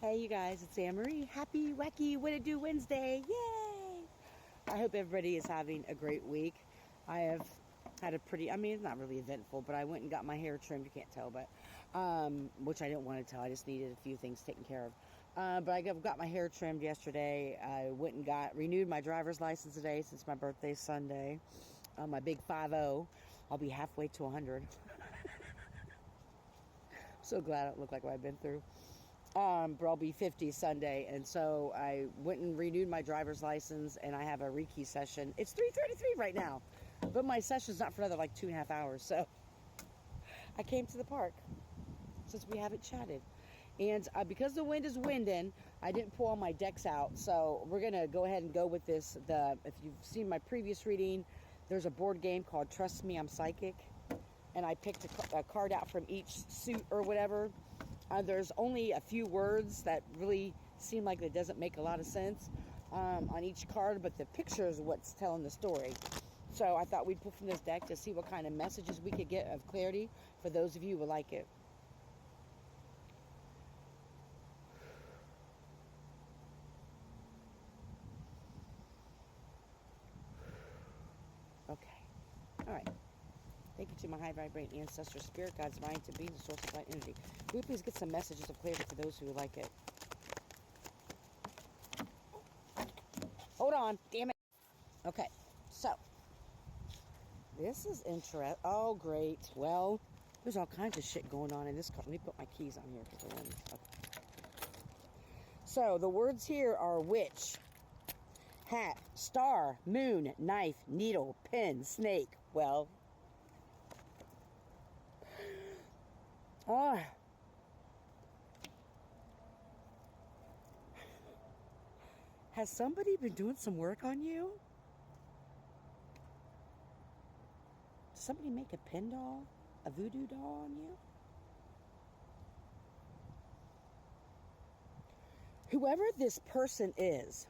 Hey you guys, it's Anne-Marie. Happy Wacky What It Do Wednesday. Yay! I hope everybody is having a great week. I have had a pretty, it's not really eventful, but I went and got my hair trimmed. You can't tell, but, which I didn't want to tell. I just needed a few things taken care of. But I got my hair trimmed yesterday. I went and renewed my driver's license today since my birthday's Sunday. My big 5-0. I'll be halfway to 100. So glad I don't look like what I've been through. But I'll be 50 Sunday, and so I went and renewed my driver's license, and I have a Reiki session. It's 3:33 right now, but my session's not for another like 2.5 hours, so I came to the park since we haven't chatted. And because the wind is winding, I didn't pull all my decks out, so we're going to go ahead and go with this. If you've seen my previous reading, there's a board game called Trust Me, I'm Psychic, and I picked a card out from each suit or whatever. There's only a few words that really seem like it doesn't make a lot of sense on each card, but the picture is what's telling the story. So I thought we'd pull from this deck to see what kind of messages we could get of clarity for those of you who would like it. Okay. All right. Thank you to my high vibrating ancestor, spirit, God's mind, to be the source of light energy. Will you please get some messages of clarity for those who would like it? Hold on, damn it. Okay, so this is interesting. Oh, great. Well, there's all kinds of shit going on in this card. Let me put my keys on here for the one. Okay. So the words here are witch, hat, star, moon, knife, needle, pin, snake. Well, has somebody been doing some work on you? Did somebody make a pin doll? A voodoo doll on you? Whoever this person is,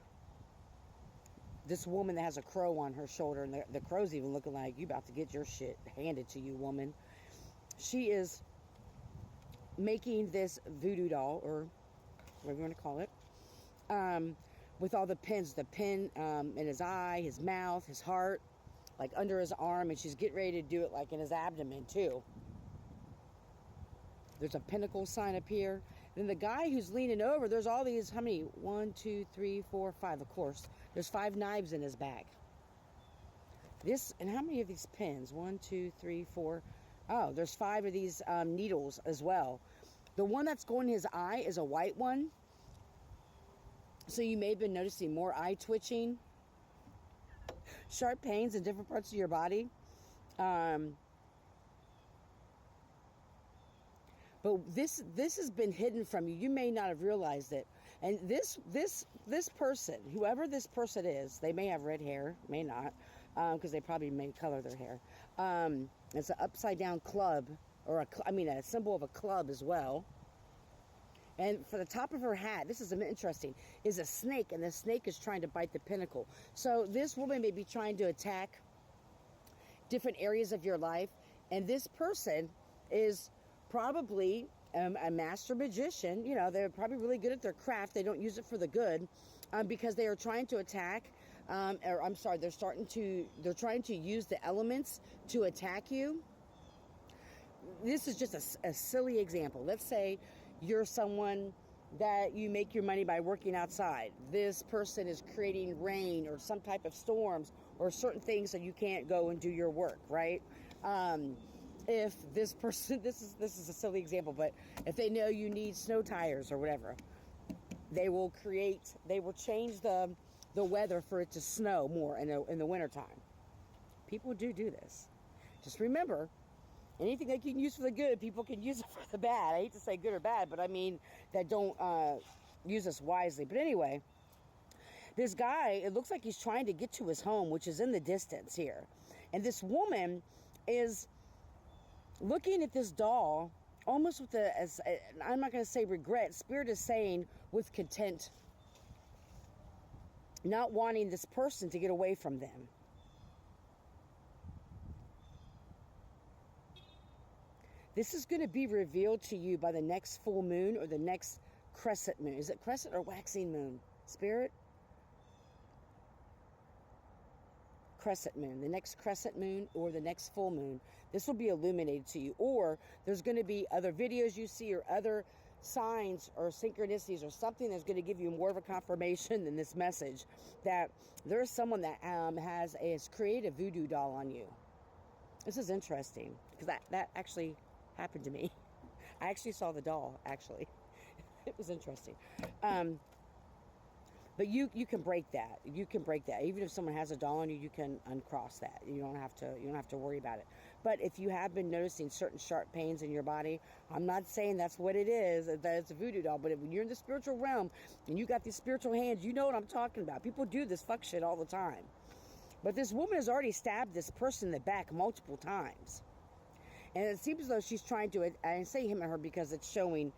this woman that has a crow on her shoulder, and the crow's even looking like you about to get your shit handed to you, woman. She is making this voodoo doll, or whatever you want to call it, with all the pins. The pin in his eye, his mouth, his heart, like under his arm, and she's getting ready to do it like in his abdomen too. There's a pinnacle sign up here. Then the guy who's leaning over, there's all these, how many? 1, 2, 3, 4, 5, of course. There's 5 knives in his back. This, and how many of these pins? 1, 2, 3, 4. Oh, there's 5 of these needles as well. The one that's going in his eye is a white one. So you may have been noticing more eye twitching, sharp pains in different parts of your body. But this has been hidden from you. You may not have realized it. And this person, whoever this person is, they may have red hair, may not, because they probably may color their hair. It's an upside down club, or a symbol of a club as well. And for the top of her hat, this is interesting, is a snake, and the snake is trying to bite the pinnacle. So this woman may be trying to attack different areas of your life, and this person is probably a master magician. You know, they're probably really good at their craft. They don't use it for the good, because they are trying to attack, they're trying to use the elements to attack you. This is just a silly example. Let's say you're someone that you make your money by working outside. This person is creating rain or some type of storms or certain things so you can't go and do your work, right? If this person, this is a silly example, but if they know you need snow tires or whatever, they will change the weather for it to snow more in the wintertime. People do this. Just remember, anything they can use for the good, people can use it for the bad. I hate to say good or bad, but I mean that don't use this wisely. But anyway, this guy, it looks like he's trying to get to his home, which is in the distance here. And this woman is looking at this doll almost with I'm not going to say regret. Spirit is saying with content, not wanting this person to get away from them. This is going to be revealed to you by the next full moon or the next crescent moon. Is it crescent or waxing moon? Spirit? Crescent moon. The next crescent moon or the next full moon. This will be illuminated to you. Or there's going to be other videos you see or other signs or synchronicities or something that's going to give you more of a confirmation than this message that there's someone that has created a voodoo doll on you. This is interesting because that actually happened to me. I actually saw the doll, actually. It was interesting. But you can break that. You can break that. Even if someone has a doll on you, you can uncross that. You don't have to worry about it. But if you have been noticing certain sharp pains in your body, I'm not saying that's what it is, that it's a voodoo doll. But when you're in the spiritual realm and you got these spiritual hands, you know what I'm talking about. People do this fuck shit all the time. But this woman has already stabbed this person in the back multiple times. And it seems as though she's trying to, I say him and her because it's showing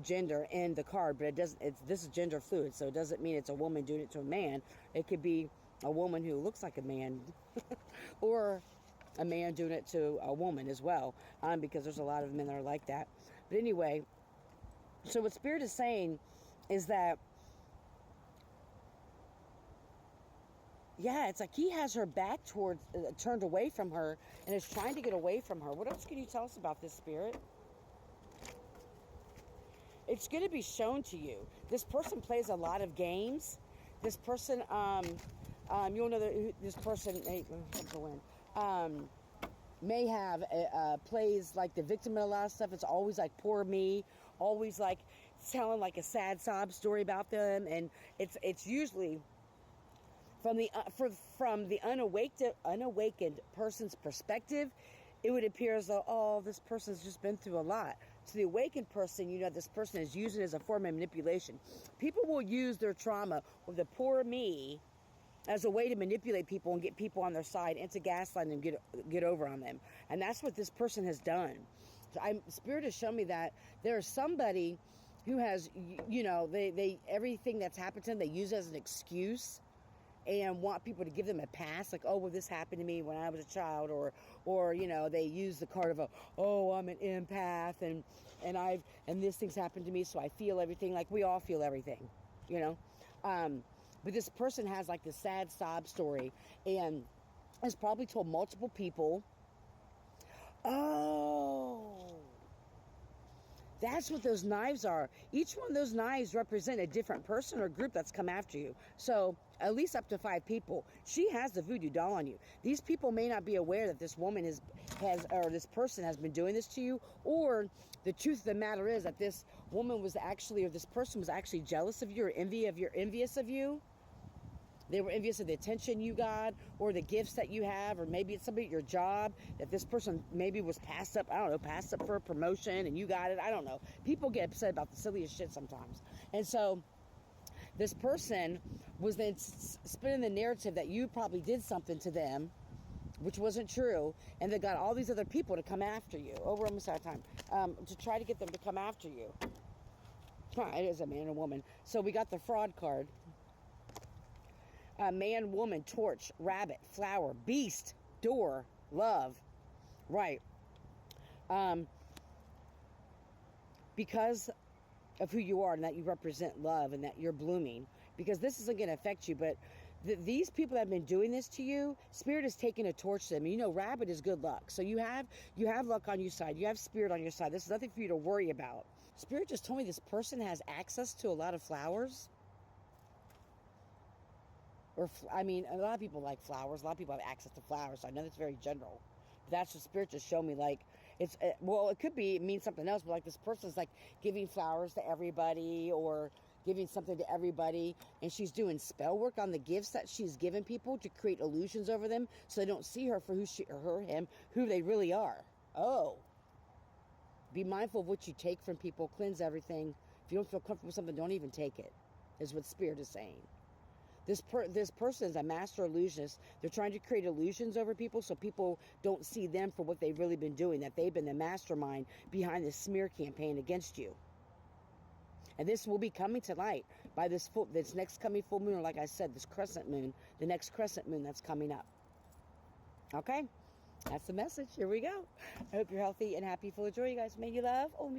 gender in the card, but this is gender fluid, so it doesn't mean it's a woman doing it to a man. It could be a woman who looks like a man or a man doing it to a woman as well, because there's a lot of men that are like that. But anyway, so what Spirit is saying is that, yeah, it's like he has her back towards, turned away from her and is trying to get away from her. What else can you tell us about this, Spirit? It's going to be shown to you. This person plays a lot of games. This person, you'll know that this person, may have, plays like the victim in a lot of stuff. It's always like poor me, always like telling like a sad sob story about them. And it's usually from the unawakened person's perspective, it would appear as though, oh, this person's just been through a lot. To the awakened person, you know, this person is using it as a form of manipulation. People will use their trauma or the poor me as a way to manipulate people and get people on their side and to gaslight them, get over on them. And that's what this person has done. So Spirit has shown me that there's somebody who has, you know, they everything that's happened to them, they use as an excuse and want people to give them a pass, like, oh, well, this happened to me when I was a child, or you know, they use the card of I'm an empath, and this thing's happened to me, so I feel everything. Like we all feel everything, you know. But this person has like this sad sob story, and has probably told multiple people. Oh, that's what those knives are. Each one of those knives represent a different person or group that's come after you. So at least up to 5 people. She has the voodoo doll on you. These people may not be aware that this woman or this person has been doing this to you, or the truth of the matter is that this woman was actually, or this person was actually jealous of you or envious of you. They were envious of the attention you got or the gifts that you have, or maybe it's somebody at your job that this person maybe was passed up for a promotion and you got it. I don't know. People get upset about the silliest shit sometimes. And so this person was then spinning the narrative that you probably did something to them, which wasn't true, and they got all these other people to come after you. Oh, we're almost out of time. To try to get them to come after you. It is a man and a woman. So we got the fraud card. Man, woman, torch, rabbit, flower, beast, door, love. Right. Because of who you are and that you represent love and that you're blooming. Because this isn't going to affect you, but these people that have been doing this to you, Spirit is taking a torch to them. You know, rabbit is good luck. So you have luck on your side. You have Spirit on your side. This is nothing for you to worry about. Spirit just told me this person has access to a lot of flowers. A lot of people like flowers. A lot of people have access to flowers. So I know that's very general. But that's what Spirit just showed me. Like, it could mean something else. But like this person's like giving flowers to everybody or giving something to everybody. And she's doing spell work on the gifts that she's given people to create illusions over them so they don't see her for who they really are. Oh. Be mindful of what you take from people. Cleanse everything. If you don't feel comfortable with something, don't even take it, is what Spirit is saying. This person is a master illusionist. They're trying to create illusions over people so people don't see them for what they've really been doing, that they've been the mastermind behind this smear campaign against you. And this will be coming to light by this next coming full moon, or like I said, this crescent moon, the next crescent moon that's coming up. Okay? That's the message. Here we go. I hope you're healthy and happy, full of joy, you guys. May you love. Oh,